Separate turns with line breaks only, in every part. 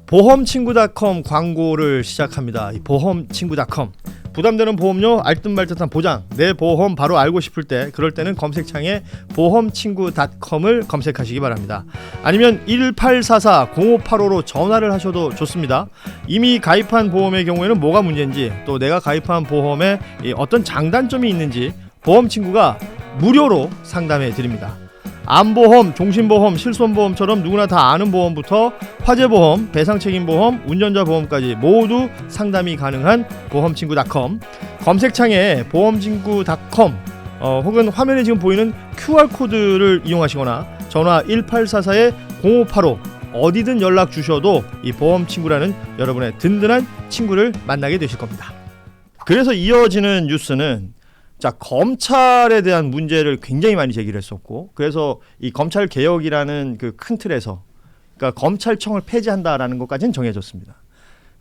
보험친구닷컴 광고를 시작합니다. 이 보험친구닷컴 부담되는 보험료 알듯말듯한 보장 내 보험 바로 알고 싶을 때 그럴 때는 검색창에 보험친구닷컴을 검색하시기 바랍니다. 아니면 1844-0585로 전화를 하셔도 좋습니다. 이미 가입한 보험의 경우에는 뭐가 문제인지 또 내가 가입한 보험에 어떤 장단점이 있는지 보험친구가 무료로 상담해 드립니다. 암보험, 종신보험, 실손보험처럼 누구나 다 아는 보험부터 화재보험, 배상책임보험, 운전자보험까지 모두 상담이 가능한 보험친구닷컴 검색창에 보험친구닷컴 혹은 화면에 지금 보이는 QR코드를 이용하시거나 전화 1844-0585 어디든 연락 주셔도 이 보험친구라는 여러분의 든든한 친구를 만나게 되실 겁니다. 그래서 이어지는 뉴스는 자, 검찰에 대한 문제를 굉장히 많이 제기를 했었고 그래서 이 검찰 개혁이라는 그 큰 틀에서 그러니까 검찰청을 폐지한다라는 것까지는 정해졌습니다.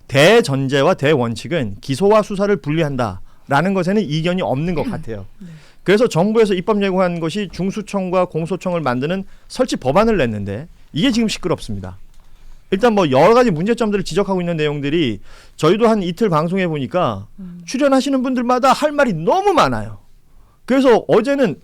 대전제와 대원칙은 기소와 수사를 분리한다라는 것에는 이견이 없는 것 같아요. 그래서 정부에서 입법 예고한 것이 중수청과 공소청을 만드는 설치 법안을 냈는데 이게 지금 시끄럽습니다. 일단 뭐 여러 가지 문제점들을 지적하고 있는 내용들이 저희도 한 이틀 방송해 보니까 출연하시는 분들마다 할 말이 너무 많아요. 그래서 어제는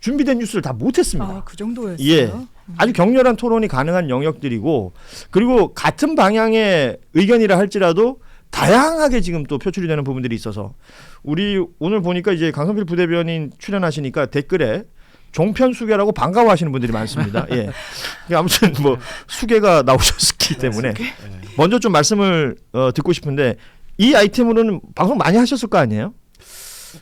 준비된 뉴스를 다 못했습니다.
아, 그 정도였어요?
예, 아주 격렬한 토론이 가능한 영역들이고 그리고 같은 방향의 의견이라 할지라도 다양하게 지금 또 표출이 되는 부분들이 있어서 우리 오늘 보니까 이제 강성필 부대변인 출연하시니까 댓글에 종편 수계라고 반가워하시는 분들이 많습니다. 예. 아무튼 뭐 수계가 나오셨기 때문에 먼저 좀 말씀을 듣고 싶은데 이 아이템으로는 방송 많이 하셨을 거 아니에요?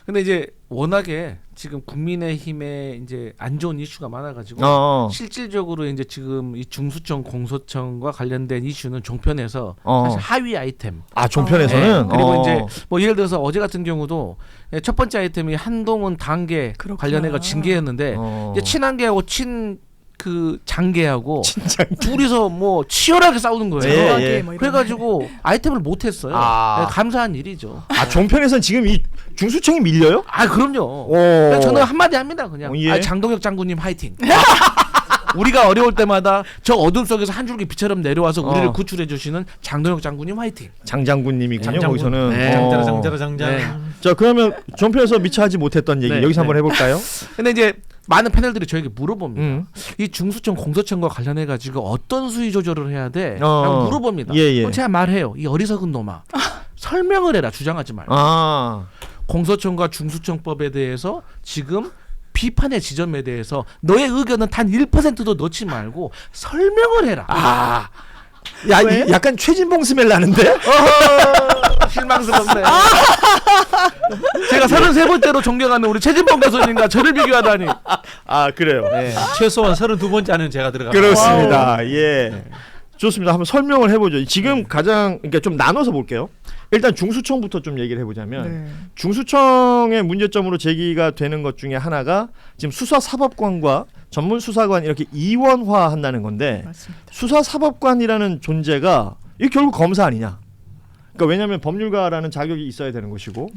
근데 이제 워낙에 지금 국민의힘에 이제 안 좋은 이슈가 많아가지고 실질적으로 이제 지금 이 중수청, 공소청과 관련된 이슈는 종편에서 사실 하위 아이템.
아, 종편에서는
네. 그리고 이제 뭐 예를 들어서 어제 같은 경우도 첫 번째 아이템이 한동훈 당계 관련해가 징계였는데 이제 친한계하고 그 장계하고 둘이서 뭐 치열하게 싸우는 거예요.
예.
그래가지고 아이템을 못했어요. 네, 감사한 일이죠.
아, 종편에서는 지금 이 중수청이 밀려요?
아, 그럼요. 그러니까 저는 한마디 합니다. 그냥
예.
장동혁 장군님 화이팅. 우리가 어려울 때마다 저 어둠 속에서 한 줄기 빛처럼 내려와서 우리를 구출해 주시는 장동혁 장군님 화이팅.
장장군님이군요. 거기서는.
네.
장장.
네.
자, 그러면 종편에서 미처 하지 못했던 얘기 여기서 한번 해볼까요?
근데 이제 많은 패널들이 저에게 물어봅니다. 이 중수청, 공소청과 관련해 가지고 어떤 수위 조절을 해야 돼? 라고 물어봅니다. 그럼 제가 말해요. 이 어리석은 놈아. 설명을 해라. 주장하지 말고. 공소청과 중수청법에 대해서 지금 비판의 지점에 대해서 너의 의견은 단 1%도 넣지 말고 설명을 해라.
야, 약간 최진봉 스멜 나는데?
실망스럽네. 제가 33번째로 존경하는 우리 최진봉 교수님과 저를 비교하다니.
아, 그래요.
네. 최소한 32번째는 제가 들어갑니다.
그렇습니다. 예. 좋습니다. 한번 설명을 해보죠. 지금 가장 그러니까 좀 나눠서 볼게요. 일단 중수청부터 좀 얘기를 해보자면 중수청의 문제점으로 제기가 되는 것 중에 하나가 지금 수사사법관과 전문수사관 이렇게 이원화한다는 건데
맞습니다.
수사사법관이라는 존재가 이게 결국 검사 아니냐. 그러니까 왜냐하면 법률가라는 자격이 있어야 되는 것이고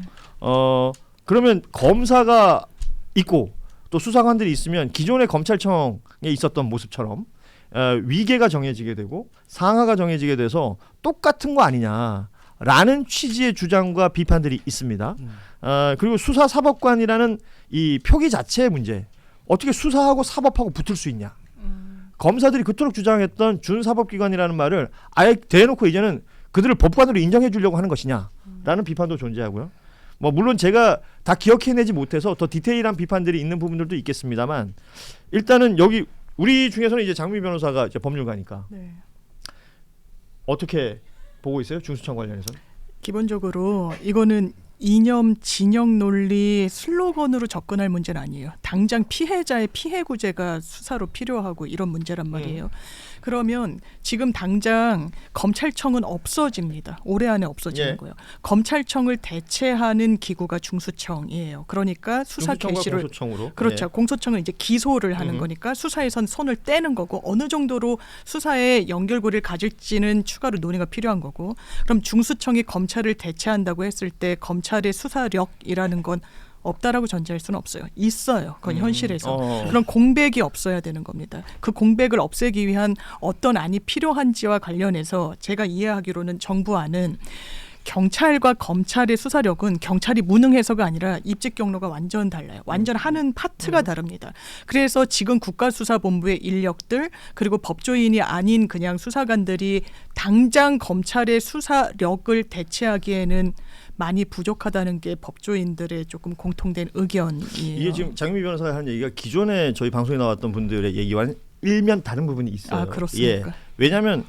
그러면 검사가 있고 또 수사관들이 있으면 기존의 검찰청에 있었던 모습처럼 위계가 정해지게 되고 상하가 정해지게 돼서 똑같은 거 아니냐라는 취지의 주장과 비판들이 있습니다. 그리고 수사사법관이라는 이 표기 자체의 문제 어떻게 수사하고 사법하고 붙을 수 있냐. 검사들이 그토록 주장했던 준사법기관이라는 말을 아예 대놓고 이제는 그들을 법관으로 인정해 주려고 하는 것이냐라는 비판도 존재하고요. 뭐 물론 제가 다 기억해내지 못해서 더 디테일한 비판들이 있는 부분들도 있겠습니다만 일단은 여기 우리 중에서는 이제 장미 변호사가 이제 법률가니까 어떻게 보고 있어요? 중수청 관련해서?
기본적으로 이거는 이념, 진영 논리, 슬로건으로 접근할 문제는 아니에요. 당장 피해자의 피해 구제가 수사로 필요하고 이런 문제란 말이에요. 그러면 지금 당장 검찰청은 없어집니다. 올해 안에 없어지는 거예요. 검찰청을 대체하는 기구가 중수청이에요. 그러니까 수사 개시를
공소청으로.
그렇죠. 공소청은 이제 기소를 하는 거니까 수사에선 손을 떼는 거고 어느 정도로 수사에 연결고리를 가질지는 추가로 논의가 필요한 거고 그럼 중수청이 검찰을 대체한다고 했을 때 검찰의 수사력이라는 건 없다라고 전제할 수는 없어요. 있어요. 그건 현실에서. 그런 공백이 없어야 되는 겁니다. 그 공백을 없애기 위한 어떤 안이 필요한지와 관련해서 제가 이해하기로는 정부 안은 경찰과 검찰의 수사력은 경찰이 무능해서가 아니라 입직 경로가 완전 달라요. 완전 하는 파트가 다릅니다. 그래서 지금 국가수사본부의 인력들 그리고 법조인이 아닌 그냥 수사관들이 당장 검찰의 수사력을 대체하기에는 많이 부족하다는 게 법조인들의 조금 공통된 의견이에요.
이게 지금 장미 변호사가 한 얘기가 기존에 저희 방송에 나왔던 분들의 얘기와는 일면 다른 부분이 있어요.
아, 그렇습니까?
예. 왜냐하면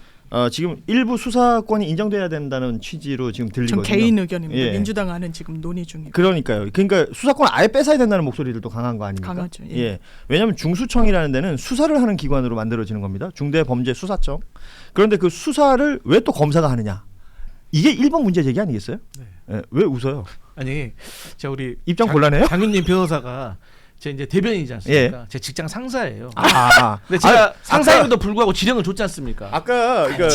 지금 일부 수사권이 인정돼야 된다는 취지로 지금 들리거든요.
전 개인 의견입니다.
예.
민주당 안은 지금 논의 중이고.
그러니까요. 그러니까 수사권 아예 뺏어야 된다는 목소리들도 강한 거 아닙니까?
강하죠. 예.
예. 왜냐하면 중수청이라는 데는 수사를 하는 기관으로 만들어지는 겁니다. 중대범죄수사청. 그런데 그 수사를 왜 또 검사가 하느냐? 이게 1번 문제 제기 아니겠어요?
네.
예. 왜 웃어요?
아니, 우리
입장 곤란해요?
장윤님 변호사가 제 이제 대변인이지 않습니까? 제 직장 상사예요. 근데 제가 상사임에도 불구하고 지령을 줬지 않습니까?
아까 그러니까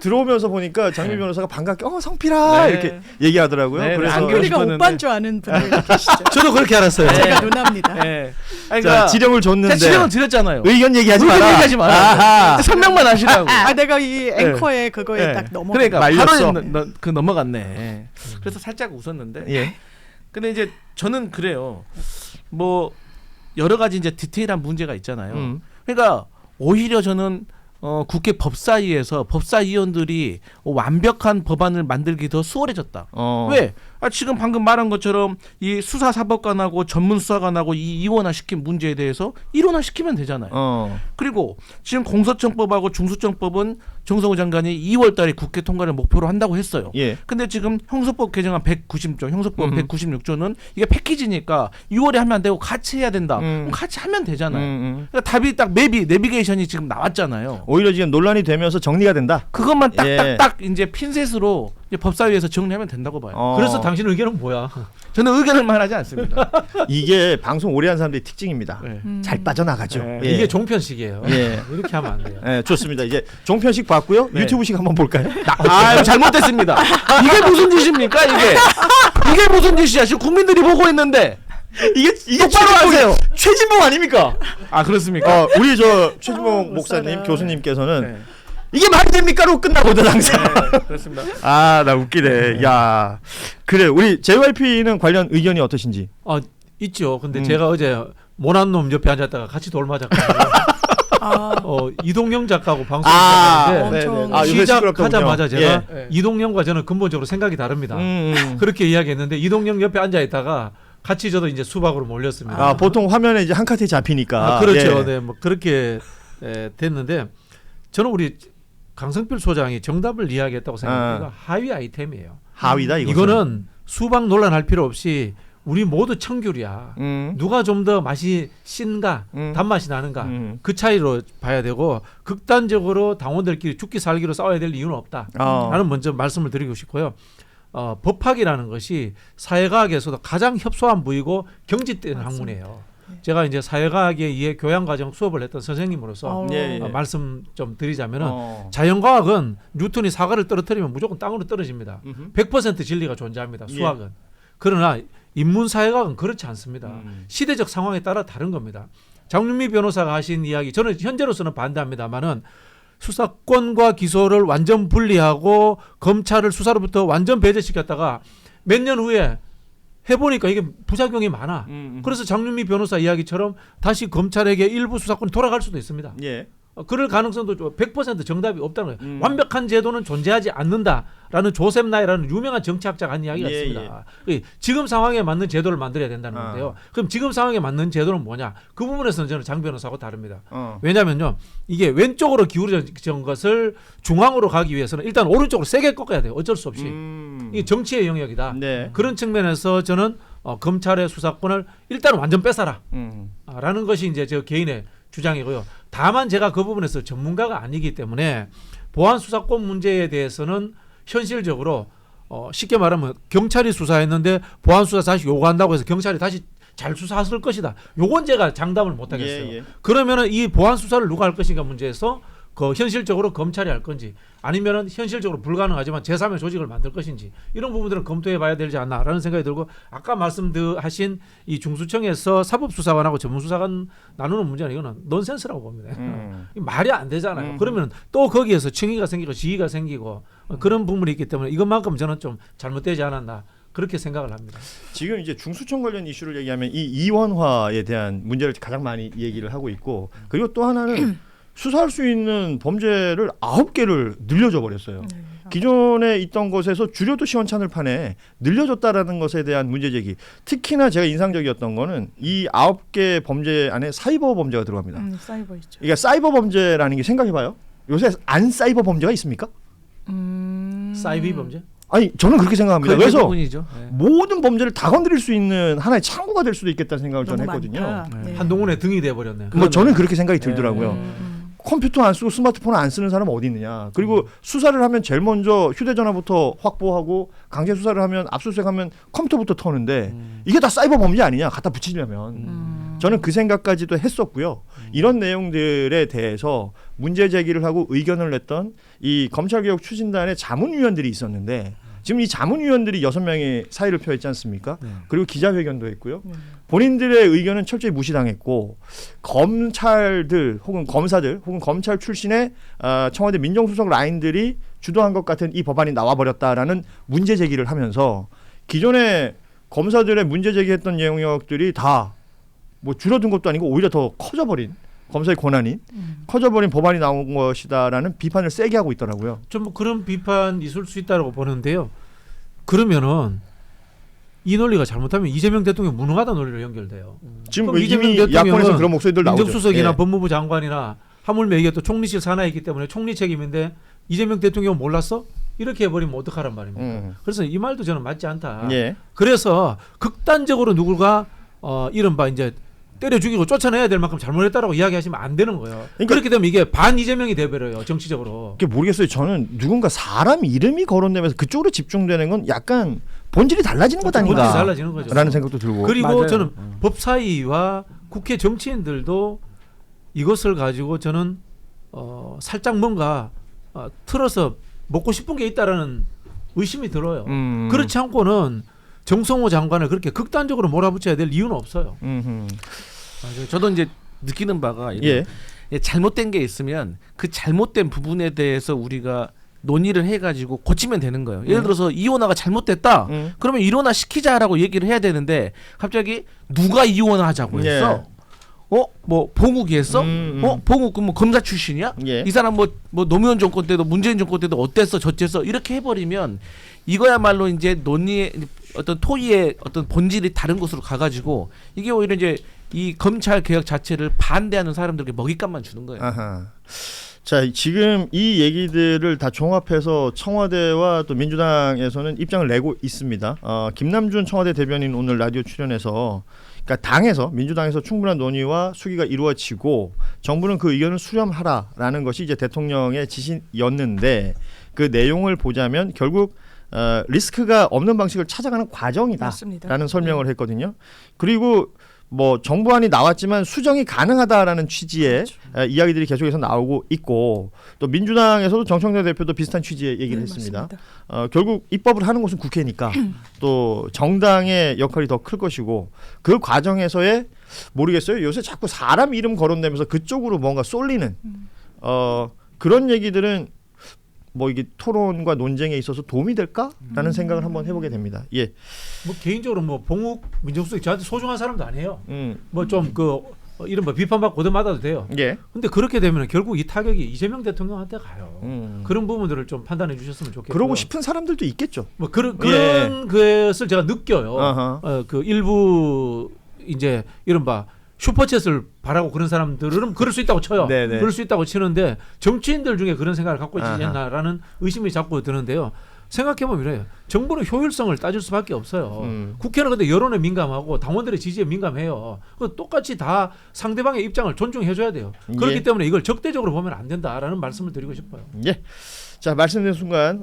들어오면서 보니까 장미 변호사가 반갑게 성필아 이렇게 얘기하더라고요.
네,
그래서
안경
우리가 오빠인 줄 아는 분들 계시죠.
저도 그렇게 알았어요.
제가 누나입니다.
네. 아니,
자,
그러니까
지령을 줬는데
제가 지령을 드렸잖아요.
의견 얘기하지
의견
마라.
얘기하지 마라. 설명만 하시라고.
내가 이 앵커에 그거에 딱 넘어가.
그러니까
말렸어.
바로 넘어갔네. 그래서 살짝 웃었는데.
예.
근데 이제 저는 그래요. 뭐 여러 가지 이제 디테일한 문제가 있잖아요. 그러니까 오히려 저는 국회 법사위에서 법사위원들이 완벽한 법안을 만들기 더 수월해졌다. 왜? 지금 방금 말한 것처럼 이 수사사법관하고 전문수사관하고 이 이원화시킨 문제에 대해서 일원화시키면 되잖아요. 그리고 지금 공소청법하고 중수청법은 정성호 장관이 2월달에 국회 통과를 목표로 한다고 했어요.
예.
근데 지금 형소법 개정안 190조, 형소법 196조는 이게 패키지니까 6월에 하면 안 되고 같이 해야 된다. 그럼 같이 하면 되잖아요. 그러니까 답이 딱 내비게이션이 지금 나왔잖아요.
오히려 지금 논란이 되면서 정리가 된다.
그것만 딱딱딱 이제 핀셋으로 이제 법사위에서 정리하면 된다고 봐요.
그래서 당신 의견은 뭐야?
저는 의견을 말하지 않습니다.
이게 방송 오래 한 사람들의 특징입니다.
네.
잘 빠져나가죠.
네.
예.
이게 종편식이에요.
예.
이렇게 하면 안 돼요.
예, 좋습니다. 이제 종편식 봤고요.
네.
유튜브식 한번 볼까요?
잘못됐습니다. 이게 무슨 짓입니까 이게? 이게 무슨 짓이야? 지금 국민들이 보고 있는데
이게
똑바로 하세요.
최진봉 아닙니까?
아 그렇습니까?
우리 저 최진봉 목사님
못
교수님께서는
네.
이게 말이 됩니까로 끝나거든 항상.
네, 그렇습니다.
나 웃기네. 야, 그래 우리 JYP는 관련 의견이 어떠신지?
있죠. 근데 제가 어제 모난 놈 옆에 앉았다가 같이 돌맞았거든요. 이동영 작가하고 방송을 시작했는데
엄청
시작하자마자 제가
예.
이동영과 저는 근본적으로 생각이 다릅니다. 그렇게 이야기했는데 이동영 옆에 앉아 있다가 같이 저도 이제 수박으로 몰렸습니다.
보통 화면에 이제 한 카트에 잡히니까.
그렇죠.
예.
네, 뭐 그렇게 됐는데 저는 우리 강성필 소장이 정답을 이야기했다고 생각합니다. 하위 아이템이에요.
하위다 이거.
이거는 수박 논란할 필요 없이 우리 모두 청귤이야. 누가 좀 더 맛이 신가, 단맛이 나는가 그 차이로 봐야 되고 극단적으로 당원들끼리 죽기 살기로 싸워야 될 이유는 없다. 라는 먼저 말씀을 드리고 싶고요. 법학이라는 것이 사회과학에서도 가장 협소한 부이고 경직되는 학문이에요. 제가 이제 사회과학에 의해 교양과정 수업을 했던 선생님으로서 말씀 좀 드리자면은 자연과학은 뉴턴이 사과를 떨어뜨리면 무조건 땅으로 떨어집니다. 100% 진리가 존재합니다. 수학은. 그러나 인문사회과학은 그렇지 않습니다. 시대적 상황에 따라 다른 겁니다. 장윤미 변호사가 하신 이야기 저는 현재로서는 반대합니다만은 수사권과 기소를 완전 분리하고 검찰을 수사로부터 완전 배제시켰다가 몇 년 후에 해보니까 이게 부작용이 많아. 그래서 장윤미 변호사 이야기처럼 다시 검찰에게 일부 수사권이 돌아갈 수도 있습니다.
예.
그럴 가능성도 100% 정답이 없다는 거예요. 완벽한 제도는 존재하지 않는다라는 조셉 나이라는 유명한 정치학자가 한 이야기가 있습니다. 지금 상황에 맞는 제도를 만들어야 된다는 건데요. 그럼 지금 상황에 맞는 제도는 뭐냐? 그 부분에서는 저는 장 변호사하고 다릅니다. 왜냐하면요. 이게 왼쪽으로 기울어진 것을 중앙으로 가기 위해서는 일단 오른쪽으로 세게 꺾어야 돼요. 어쩔 수 없이. 이게 정치의 영역이다.
네.
그런 측면에서 저는 검찰의 수사권을 일단 완전 뺏어라. 라는 것이 이제 저 개인의 주장이고요. 다만 제가 그 부분에서 전문가가 아니기 때문에 보안 수사권 문제에 대해서는 현실적으로 쉽게 말하면 경찰이 수사했는데 보안 수사 다시 요구한다고 해서 경찰이 다시 잘 수사했을 것이다. 요건 제가 장담을 못 하겠어요. 그러면은 이 보안 수사를 누가 할 것인가 문제에서
그 현실적으로 검찰이 할 건지 아니면은 현실적으로 불가능하지만 제3의 조직을 만들 것인지 이런 부분들은 검토해봐야 되지 않나라는 생각이 들고 아까 말씀하신 이 중수청에서 사법수사관하고 전문수사관 나누는 문제는 이거는 넌센스라고 봅니다. 말이 안 되잖아요. 그러면 또 거기에서 층위가 생기고 지위가 생기고 그런 부분이 있기 때문에 이것만큼 저는 좀 잘못되지 않았나 그렇게 생각을 합니다.
지금 이제 중수청 관련 이슈를 얘기하면 이 이원화에 대한 문제를 가장 많이 얘기를 하고 있고 그리고 또 하나는 수사할 수 있는 범죄를 9개를 늘려줘 버렸어요. 기존에 있던 것에서 줄여도 시원찮을 판에 늘려줬다라는 것에 대한 문제 제기. 특히나 제가 인상적이었던 거는 이 9개 범죄 안에 사이버 범죄가 들어갑니다.
사이버 있죠.
그러니까 사이버 범죄라는 게 생각해봐요. 요새 안 사이버 범죄가 있습니까?
사이비 범죄?
아니 저는 그렇게 생각합니다. 그래서
부분이죠. 네.
모든 범죄를 다 건드릴 수 있는 하나의 창구가 될 수도 있겠다는 생각을 저는 했거든요.
네.
한동훈의 등이 돼버렸네.
뭐 저는 그렇게 생각이 들더라고요. 컴퓨터 안 쓰고 스마트폰 안 쓰는 사람 어디 있느냐. 그리고 수사를 하면 제일 먼저 휴대전화부터 확보하고 강제 수사를 하면 압수수색하면 컴퓨터부터 터는데 이게 다 사이버 범죄 아니냐. 갖다 붙이려면. 저는 그 생각까지도 했었고요. 이런 내용들에 대해서 문제 제기를 하고 의견을 냈던 이 검찰개혁 추진단의 자문위원들이 있었는데 지금 이 자문위원들이 6명의 사의를 표했지 않습니까? 그리고 기자회견도 했고요. 본인들의 의견은 철저히 무시당했고 검찰들 혹은 검사들 혹은 검찰 출신의 청와대 민정수석 라인들이 주도한 것 같은 이 법안이 나와버렸다라는 문제 제기를 하면서 기존의 검사들의 문제 제기했던 영역들이 다 뭐 줄어든 것도 아니고 오히려 더 커져버린 검사의 권한이 커져버린 법안이 나온 것이다라는 비판을 세게 하고 있더라고요.
좀 뭐 그런 비판 있을 수 있다고 보는데요. 그러면은 이 논리가 잘못하면 이재명 대통령 무능하다 논리로 연결돼요.
지금 뭐 이미 야권에서 그런 목소리들 나오죠.
민정수석이나
예.
법무부 장관이나 하물며 이게 또 총리실 산하에 있기 때문에 총리 책임인데 이재명 대통령 몰랐어? 이렇게 해버리면 어떡하란 말입니까? 그래서 이 말도 저는 맞지 않다.
예.
그래서 극단적으로 누구가 이른바 이제 때려 죽이고 쫓아내야 될 만큼 잘못했다라고 이야기하시면 안 되는 거예요. 그러니까 그렇게 되면 이게 반 이재명이 돼버려요. 정치적으로.
그게 모르겠어요. 저는 누군가 사람 이름이 거론되면서 그쪽으로 집중되는 건 약간 본질이 달라지는 것 아닌가
본질이 달라지는 거죠.
라는 생각도 들고.
그리고
맞아요.
저는 법사위와 국회 정치인들도 이것을 가지고 저는 살짝 뭔가 틀어서 먹고 싶은 게 있다라는 의심이 들어요. 그렇지 않고는 정성호 장관을 그렇게 극단적으로 몰아붙여야 될 이유는 없어요.
맞아요. 저도 이제 느끼는 바가
예.
잘못된 게 있으면 그 잘못된 부분에 대해서 우리가 논의를 해가지고 고치면 되는 거예요. 예를 들어서 이혼화가 잘못됐다. 그러면 이혼화 시키자라고 얘기를 해야 되는데 갑자기 누가 이혼화 하자고 했어? 뭐 봉욱이 했어? 봉욱 뭐 검사 출신이야?
예.
이 사람 뭐 노무현 정권 때도 문재인 정권 때도 어땠어 저쨌어 이렇게 해버리면 이거야말로 이제 논의의 어떤 토의의 어떤 본질이 다른 곳으로 가가지고 이게 오히려 이제 이 검찰 개혁 자체를 반대하는 사람들에게 먹잇감만 주는 거예요.
아하. 자, 지금 이 얘기들을 다 종합해서 청와대와 또 민주당에서는 입장을 내고 있습니다. 김남준 청와대 대변인 오늘 라디오 출연해서 그러니까 당에서 민주당에서 충분한 논의와 수기가 이루어지고 정부는 그 의견을 수렴하라라는 것이 이제 대통령의 지시였는데 그 내용을 보자면 결국 리스크가 없는 방식을 찾아가는 과정이다라는
맞습니다.
설명을 했거든요. 그리고 뭐 정부안이 나왔지만 수정이 가능하다라는 취지의
그렇죠.
이야기들이 계속해서 나오고 있고 또 민주당에서도 정청래 대표도 비슷한 취지의 얘기를 했습니다. 결국 입법을 하는 곳은 국회니까 또 정당의 역할이 더 클 것이고 그 과정에서의 모르겠어요. 요새 자꾸 사람 이름 거론되면서 그쪽으로 뭔가 쏠리는 그런 얘기들은 뭐 이게 토론과 논쟁에 있어서 도움이 될까라는 생각을 한번 해보게 됩니다. 예.
뭐 개인적으로 뭐 봉욱 민정수석이 저한테 소중한 사람도 아니에요. 뭐 좀 그 이런 뭐 비판받고 거듭받아도 돼요.
예.
근데 그렇게 되면 결국 이 타격이 이재명 대통령한테 가요. 그런 부분들을 좀 판단해 주셨으면 좋겠고요.
그러고 싶은 사람들도 있겠죠.
뭐 그런 것을 제가 느껴요. 그 일부 이제 이른바 슈퍼챗을 바라고 그런 사람들은 그럴 수 있다고 쳐요.
네네.
그럴 수 있다고 치는데 정치인들 중에 그런 생각을 갖고 있지 않나라는 의심이 자꾸 드는데요. 생각해보면 이래요. 정부는 효율성을 따질 수밖에 없어요. 국회는 근데 여론에 민감하고 당원들의 지지에 민감해요. 똑같이 다 상대방의 입장을 존중해줘야 돼요. 그렇기
예.
때문에 이걸 적대적으로 보면 안 된다라는 말씀을 드리고 싶어요.
예. 자, 말씀드린 순간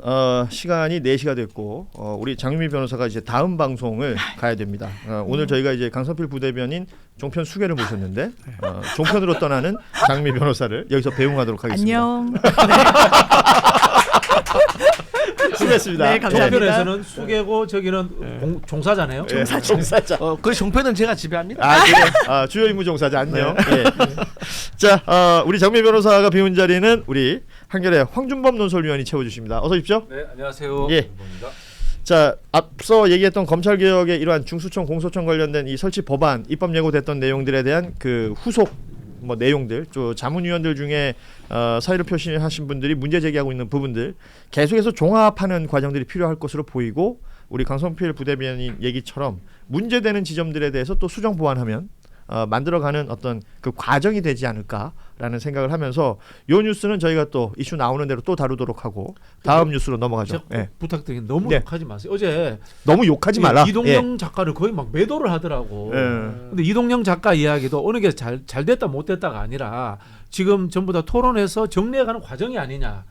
시간이 4시가 됐고 우리 장유미 변호사가 이제 다음 방송을 가야 됩니다. 오늘 저희가 이제 강성필 부대변인 종편 수계를 모셨는데 종편으로 떠나는 장유미 변호사를 여기서 배웅하도록 하겠습니다.
안녕.
수고했습니다.
네, 감사합니다.
종편에서는 수계고 저기는 종사잖아요.
종사자.
그 종편은 제가 지배합니다.
그래. 주요 임무 종사자 안녕. 예. 자, 우리 장유미 변호사가 비운 자리는 우리 한겨레 황준범 논설위원이 채워주십니다. 어서 오십시오.
네, 안녕하세요.
예. 자, 앞서 얘기했던 검찰 개혁의 이러한 중수청, 공소청 관련된 이 설치 법안 입법 예고됐던 내용들에 대한 그 후속 내용들, 또 자문위원들 중에 사의를 표시하신 분들이 문제 제기하고 있는 부분들 계속해서 종합하는 과정들이 필요할 것으로 보이고, 우리 강성필 부대변인 얘기처럼 문제되는 지점들에 대해서 또 수정 보완하면 만들어가는 어떤 그 과정이 되지 않을까라는 생각을 하면서 요 뉴스는 저희가 또 이슈 나오는 대로 또 다루도록 하고 다음 뉴스로 넘어가죠.
예. 부탁드리는 너무
네.
욕하지 마세요. 어제
너무 욕하지 말라.
이동영 작가를 거의 막 매도를 하더라고. 근데 이동영 작가 이야기도 어느 게 잘 됐다 못 됐다가 아니라 지금 전부 다 토론해서 정리해가는 과정이 아니냐.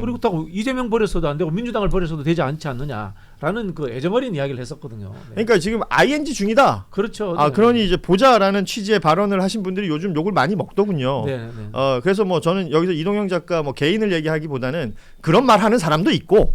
그리고 또 이재명 버렸어도 안 되고 민주당을 버렸어도 되지 않지 않느냐라는 그 애정어린 이야기를 했었거든요. 네.
그러니까 지금 ING 중이다.
그렇죠.
아,
네.
그러니 이제 보자라는 취지의 발언을 하신 분들이 요즘 욕을 많이 먹더군요.
네, 네.
그래서 저는 여기서 이동영 작가 개인을 얘기하기보다는 그런 말 하는 사람도 있고,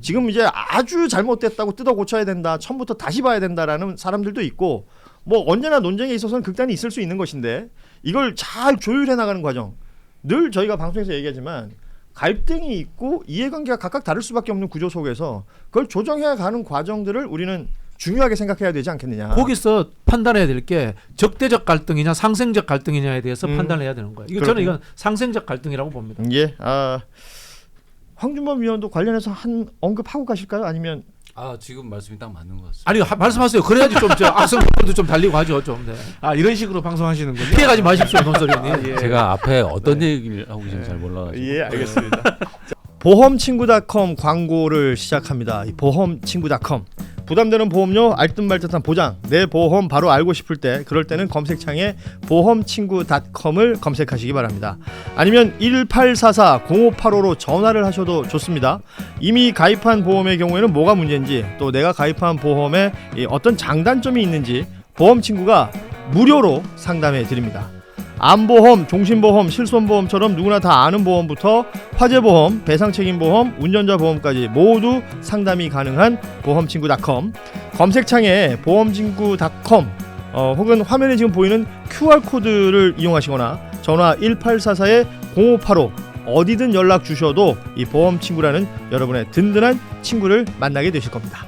지금 이제 아주 잘못됐다고 뜯어 고쳐야 된다, 처음부터 다시 봐야 된다라는 사람들도 있고, 언제나 논쟁에 있어서는 극단이 있을 수 있는 것인데 이걸 잘 조율해 나가는 과정, 늘 저희가 방송에서 얘기하지만 갈등이 있고 이해관계가 각각 다를 수밖에 없는 구조 속에서 그걸 조정해 가는 과정들을 우리는 중요하게 생각해야 되지 않겠느냐.
거기서 판단해야 될 게 적대적 갈등이냐 상생적 갈등이냐에 대해서 판단을 해야 되는 거예요. 저는 이건 상생적 갈등이라고 봅니다.
예. 황준범 위원도 관련해서 한 언급하고 가실까요? 아니면
지금 말씀이 딱 맞는 것 같습니다.
아니 말씀하세요. 그래야지 좀 악성도 좀 달리고 하죠. 좀. 네.
이런 식으로 방송하시는군요.
피해가지 마십시오, 논설위원님.
예.
제가 앞에 어떤 얘기를 하고 계신지 잘 몰라가지고.
예, 알겠습니다. 보험친구닷컴 광고를 시작합니다. 이 보험친구닷컴. 부담되는 보험료 알듯말듯한 보장, 내 보험 바로 알고 싶을 때 그럴 때는 검색창에 보험친구닷컴을 검색하시기 바랍니다. 아니면 1844-0585로 전화를 하셔도 좋습니다. 이미 가입한 보험의 경우에는 뭐가 문제인지, 또 내가 가입한 보험에 어떤 장단점이 있는지 보험친구가 무료로 상담해 드립니다. 암보험, 종신보험, 실손보험처럼 누구나 다 아는 보험부터 화재보험, 배상책임보험, 운전자보험까지 모두 상담이 가능한 보험친구닷컴. 검색창에 보험친구닷컴 혹은 화면에 지금 보이는 QR코드를 이용하시거나 전화 1844-0585 어디든 연락 주셔도 이 보험친구라는 여러분의 든든한 친구를 만나게 되실 겁니다.